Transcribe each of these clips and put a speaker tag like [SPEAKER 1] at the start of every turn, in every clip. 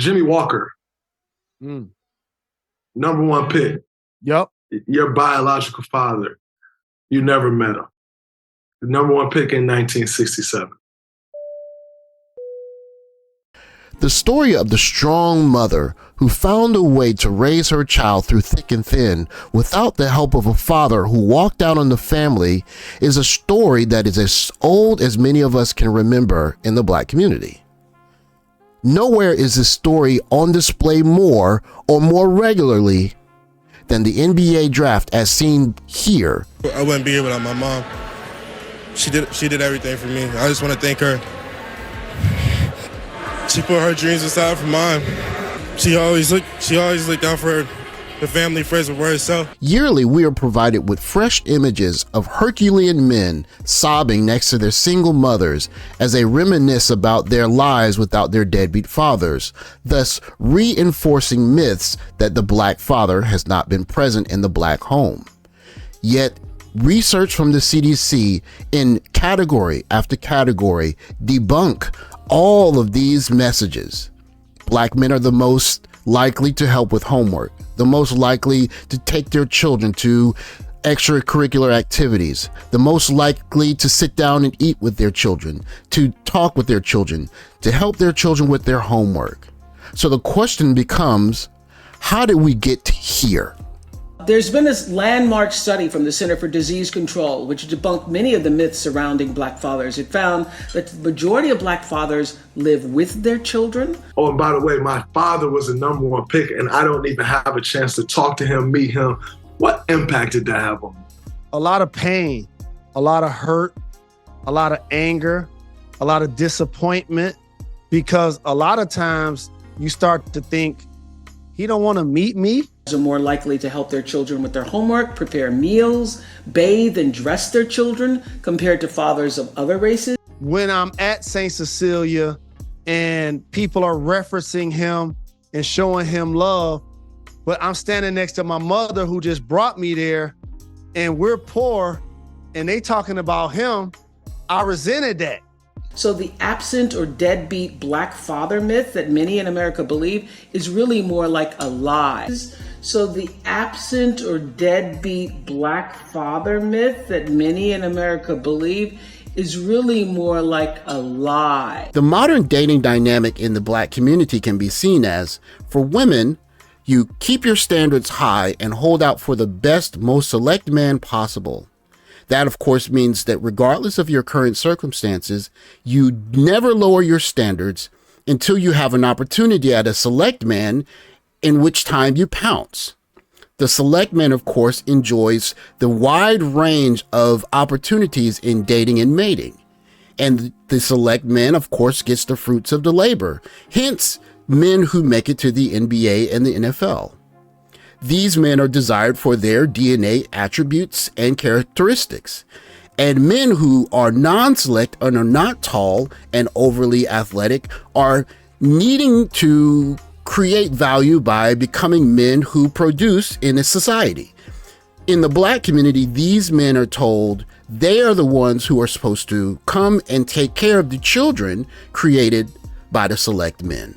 [SPEAKER 1] Jimmy Walker,
[SPEAKER 2] Mm.
[SPEAKER 1] #1 pick.
[SPEAKER 2] Yep.
[SPEAKER 1] Your biological father, you never met him. The #1 pick in 1967.
[SPEAKER 3] The story of the strong mother who found a way to raise her child through thick and thin without the help of a father who walked out on the family is a story that is as old as many of us can remember in the Black community. Nowhere is this story on display more or more regularly than the NBA draft as seen here.
[SPEAKER 4] I wouldn't be here without my mom. She did everything for me. I just want to thank her. She put her dreams aside for mine. She always looked out for the family first before herself.
[SPEAKER 3] Yearly, we are provided with fresh images of Herculean men sobbing next to their single mothers as they reminisce about their lives without their deadbeat fathers, thus reinforcing myths that the Black father has not been present in the Black home. Yet, research from the CDC in category after category debunk all of these messages. Black men are the most likely to help with homework, the most likely to take their children to extracurricular activities, the most likely to sit down and eat with their children, to talk with their children, to help their children with their homework. So the question becomes, how did we get here?
[SPEAKER 5] There's been this landmark study from the Center for Disease Control, which debunked many of the myths surrounding Black fathers. It found that the majority of Black fathers live with their children.
[SPEAKER 1] Oh, and by the way, my father was a #1 pick, and I don't even have a chance to talk to him, meet him. What impact did that have on me?
[SPEAKER 2] A lot of pain, a lot of hurt, a lot of anger, a lot of disappointment, because a lot of times you start to think, he don't want to meet me.
[SPEAKER 5] Are more likely to help their children with their homework, prepare meals, bathe and dress their children compared to fathers of other races.
[SPEAKER 2] When I'm at St. Cecilia and people are referencing him and showing him love, but I'm standing next to my mother who just brought me there and we're poor and they talking about him, I resented that.
[SPEAKER 5] So the absent or deadbeat Black father myth that many in America believe is really more like a lie. So the absent or deadbeat Black father myth that many in America believe is really more like a lie.
[SPEAKER 3] The modern dating dynamic in the Black community can be seen as, for women, you keep your standards high and hold out for the best, most select man possible. That, of course, means that regardless of your current circumstances, you never lower your standards until you have an opportunity at a select man, in which time you pounce. The select man, of course, enjoys the wide range of opportunities in dating and mating. And the select man, of course, gets the fruits of the labor, hence men who make it to the NBA and the NFL. These men are desired for their DNA attributes and characteristics. And men who are non-select and are not tall and overly athletic are needing to create value by becoming men who produce in a society. In the Black community, these men are told they are the ones who are supposed to come and take care of the children created by the select men.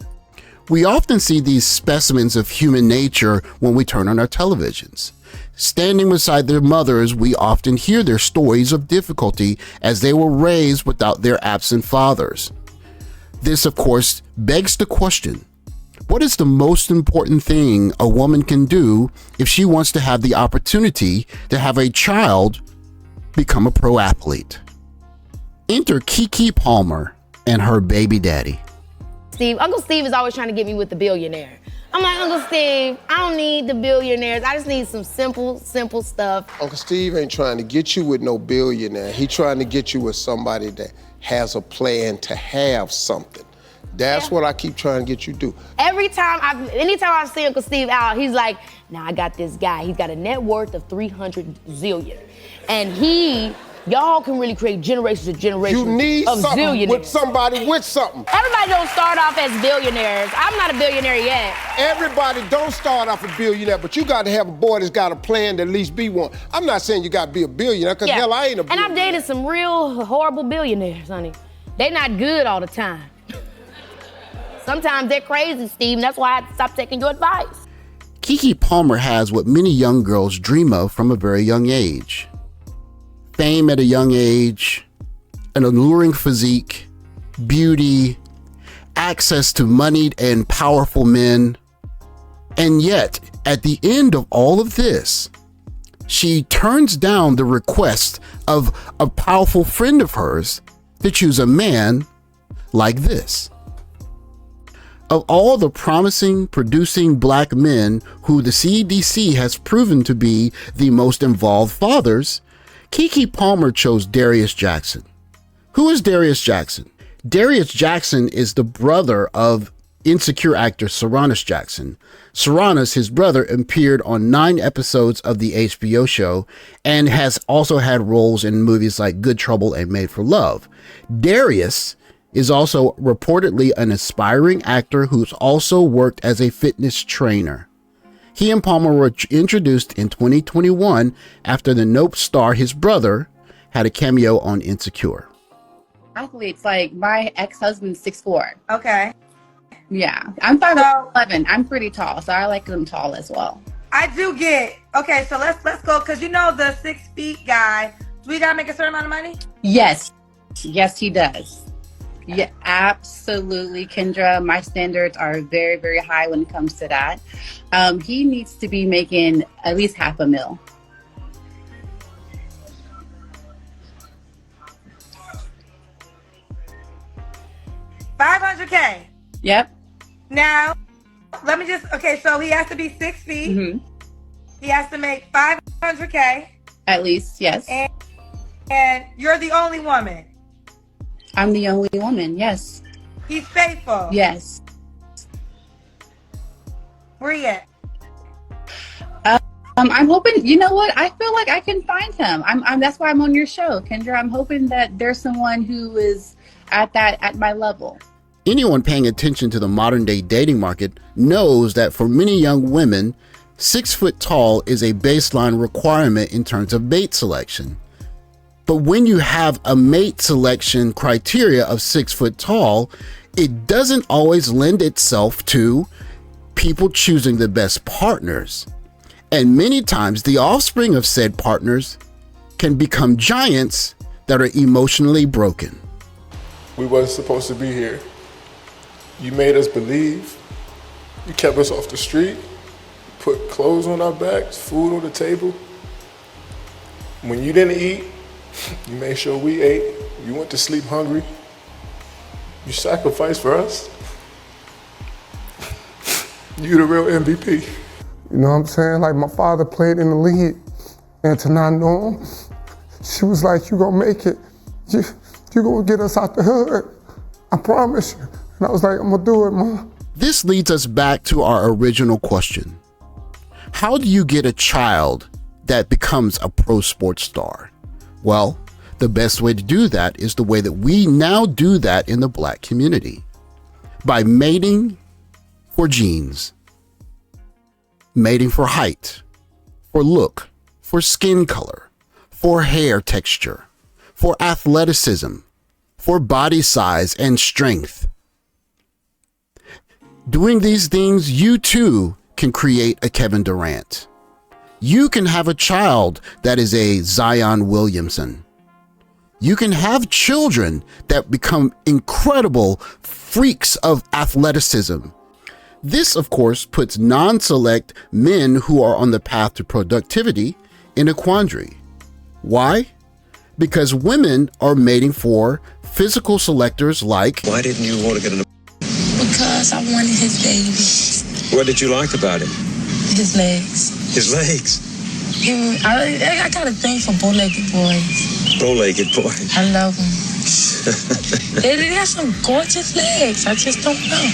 [SPEAKER 3] We often see these specimens of human nature when we turn on our televisions. Standing beside their mothers, we often hear their stories of difficulty as they were raised without their absent fathers. This, of course, begs the question, what is the most important thing a woman can do if she wants to have the opportunity to have a child become a pro athlete? Enter Keke Palmer and her baby daddy.
[SPEAKER 6] Uncle Steve is always trying to get me with the billionaire. I'm like, Uncle Steve, I don't need the billionaires. I just need some simple stuff.
[SPEAKER 7] Uncle Steve ain't trying to get you with no billionaire. He trying to get you with somebody that has a plan to have something. That's what I keep trying to get you to do.
[SPEAKER 6] Anytime I see Uncle Steve out, he's like, now I got this guy. He's got a net worth of 300 zillion. And y'all can really create generations of
[SPEAKER 7] You need
[SPEAKER 6] of
[SPEAKER 7] something
[SPEAKER 6] zillionaires.
[SPEAKER 7] with somebody with something.
[SPEAKER 6] Everybody don't start off as billionaires. I'm not a billionaire yet.
[SPEAKER 7] Everybody don't start off a billionaire, but you got to have a boy that's got a plan to at least be one. I'm not saying you got to be a billionaire, because hell, I ain't a billionaire.
[SPEAKER 6] And I've dated some real horrible billionaires, honey. They not good all the time. Sometimes they're crazy, Steve, and that's why I had to stop taking your advice.
[SPEAKER 3] Keke Palmer has what many young girls dream of from a very young age. Fame at a young age, an alluring physique, beauty, access to moneyed and powerful men. And yet, at the end of all of this, she turns down the request of a powerful friend of hers to choose a man like this. Of all the promising, producing black men who the CDC has proven to be the most involved fathers, Keke Palmer chose Darius Jackson. Who is Darius Jackson? Darius Jackson is the brother of Insecure actor Saranis Jackson. Saranis, his brother, appeared on 9 episodes of the HBO show and has also had roles in movies like Good Trouble and Made for Love. Darius is also reportedly an aspiring actor who's also worked as a fitness trainer. He and Palmer were introduced in 2021 after the Nope star, his brother, had a cameo on Insecure.
[SPEAKER 8] Athletes, like my ex-husband's 6'4".
[SPEAKER 9] Okay.
[SPEAKER 8] Yeah, I'm 5'11". I'm pretty tall, so I like them tall as well.
[SPEAKER 9] I do get, okay, so let's go, because you know the 6 feet guy, do we gotta make a certain amount of money?
[SPEAKER 8] Yes, he does. Yeah, absolutely, Kendra. My standards are very, very high when it comes to that. He needs to be making at least $500,000.
[SPEAKER 9] $500K.
[SPEAKER 8] Yep.
[SPEAKER 9] Now, let me just, okay, so he has to be 6 feet.
[SPEAKER 8] Mm-hmm.
[SPEAKER 9] He has to make $500K.
[SPEAKER 8] At least, yes.
[SPEAKER 9] And you're the only woman.
[SPEAKER 8] I'm the only woman, yes.
[SPEAKER 9] He's faithful.
[SPEAKER 8] Yes.
[SPEAKER 9] Where you at?
[SPEAKER 8] I'm hoping, you know what? I feel like I can find him. That's why I'm on your show, Kendra. I'm hoping that there's someone who is at my level.
[SPEAKER 3] Anyone paying attention to the modern day dating market knows that for many young women, 6 foot tall is a baseline requirement in terms of mate selection. But when you have a mate selection criteria of 6 foot tall, it doesn't always lend itself to people choosing the best partners. And many times the offspring of said partners can become giants that are emotionally broken.
[SPEAKER 10] We wasn't supposed to be here. You made us believe. You kept us off the street, put clothes on our backs, food on the table. When you didn't eat, you made sure we ate. You went to sleep hungry. You sacrificed for us. You the real MVP.
[SPEAKER 11] You know what I'm saying? Like, my father played in the league, and to not know him, she was like, you gonna make it. You gonna get us out the hood. I promise you. And I was like, I'm gonna do it, Mom.
[SPEAKER 3] This leads us back to our original question. How do you get a child that becomes a pro sports star? Well, the best way to do that is the way that we now do that in the black community. By mating for genes. Mating for height, for look, for skin color, for hair texture, for athleticism, for body size and strength. Doing these things, you too can create a Kevin Durant. You can have a child that is a Zion Williamson. You can have children that become incredible freaks of athleticism. This, of course, puts non-select men who are on the path to productivity in a quandary. Why? Because women are mating for physical selectors like...
[SPEAKER 12] Why didn't you want to get an...
[SPEAKER 13] Because I wanted his baby.
[SPEAKER 12] What did you like about him?
[SPEAKER 13] His legs.
[SPEAKER 12] His legs?
[SPEAKER 13] I got a thing for bow-legged boys.
[SPEAKER 12] Bow-legged boys?
[SPEAKER 13] I love them. They have some gorgeous legs. I just don't know.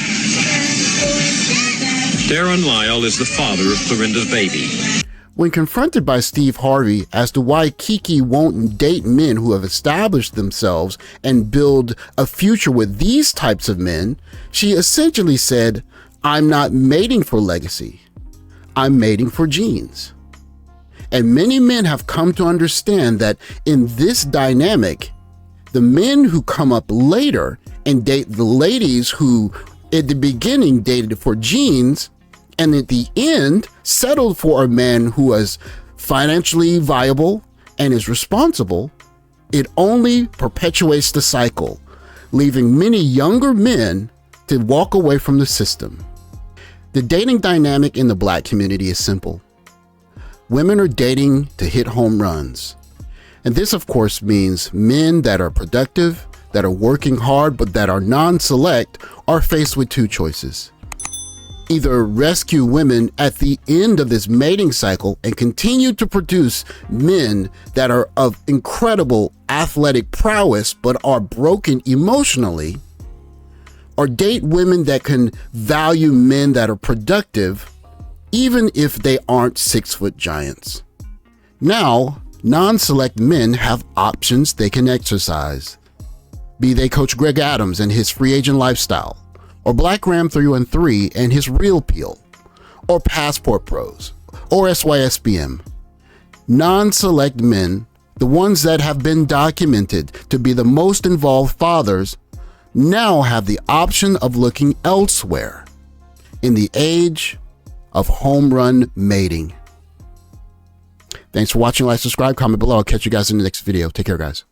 [SPEAKER 12] Darren Lyle is the father of Clorinda's baby.
[SPEAKER 3] When confronted by Steve Harvey as to why Keke won't date men who have established themselves and build a future with these types of men, she essentially said, I'm not mating for legacy. I'm mating for genes. And many men have come to understand that in this dynamic, the men who come up later and date the ladies who at the beginning dated for genes, and at the end settled for a man who is financially viable and is responsible, it only perpetuates the cycle, leaving many younger men to walk away from the system. The dating dynamic in the Black community is simple. Women are dating to hit home runs. And this, of course, means men that are productive, that are working hard, but that are non-select are faced with two choices. Either rescue women at the end of this mating cycle and continue to produce men that are of incredible athletic prowess but are broken emotionally, or date women that can value men that are productive even if they aren't 6-foot giants. Now, non-select men have options they can exercise. Be they Coach Greg Adams and his free agent lifestyle, or Black Ram 313 and his real peel, or Passport Bros, or SYSBM. Non-select men, the ones that have been documented to be the most involved fathers, now have the option of looking elsewhere in the age of home run mating. Thanks for watching. Like, subscribe, comment below. I'll catch you guys in the next video. Take care, guys.